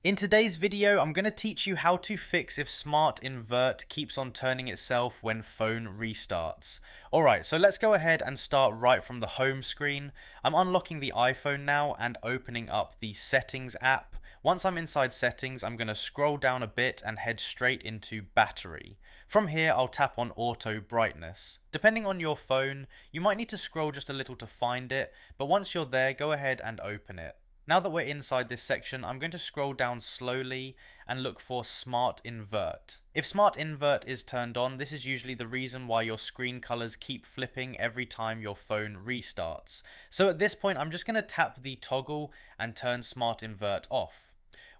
In today's video, I'm going to teach you how to fix if Smart Invert keeps on turning itself when phone restarts. Alright, so let's go ahead and start right from the home screen. I'm unlocking the iPhone now and opening up the Settings app. Once I'm inside Settings, I'm going to scroll down a bit and head straight into Battery. From here, I'll tap on Auto Brightness. Depending on your phone, you might need to scroll just a little to find it, but once you're there, go ahead and open it. Now that we're inside this section, I'm going to scroll down slowly and look for Smart Invert. If Smart Invert is turned on, this is usually the reason why your screen colors keep flipping every time your phone restarts. So at this point, I'm just going to tap the toggle and turn Smart Invert off.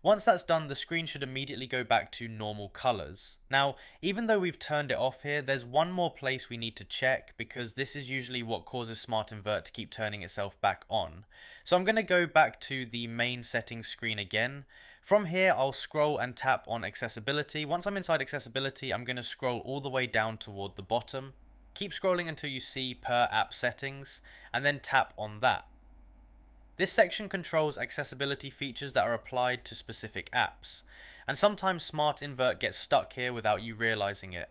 Once that's done, the screen should immediately go back to normal colors. Now, even though we've turned it off here, there's one more place we need to check because this is usually what causes Smart Invert to keep turning itself back on. So I'm going to go back to the main settings screen again. From here, I'll scroll and tap on accessibility. Once I'm inside accessibility, I'm going to scroll all the way down toward the bottom. Keep scrolling until you see per app settings and then tap on that. This section controls accessibility features that are applied to specific apps, and sometimes Smart Invert gets stuck here without you realizing it.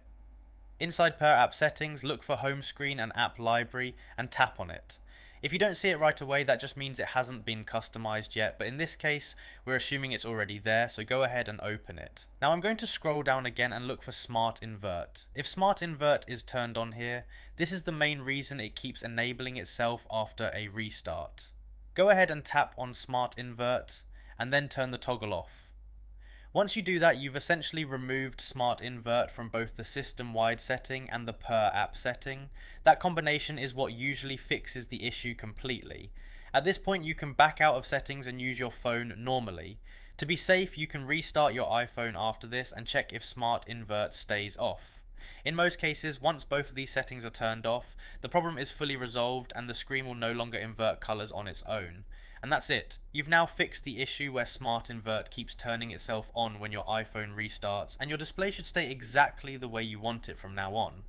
Inside Per App Settings, look for Home Screen and App Library and tap on it. If you don't see it right away, that just means it hasn't been customized yet, but in this case, we're assuming it's already there, so go ahead and open it. Now I'm going to scroll down again and look for Smart Invert. If Smart Invert is turned on here, this is the main reason it keeps enabling itself after a restart. Go ahead and tap on Smart Invert and then turn the toggle off. Once you do that, you've essentially removed Smart Invert from both the system-wide setting and the per app setting. That combination is what usually fixes the issue completely. At this point, you can back out of settings and use your phone normally. To be safe, you can restart your iPhone after this and check if Smart Invert stays off. In most cases, once both of these settings are turned off, the problem is fully resolved and the screen will no longer invert colors on its own. And that's it. You've now fixed the issue where Smart Invert keeps turning itself on when your iPhone restarts, and your display should stay exactly the way you want it from now on.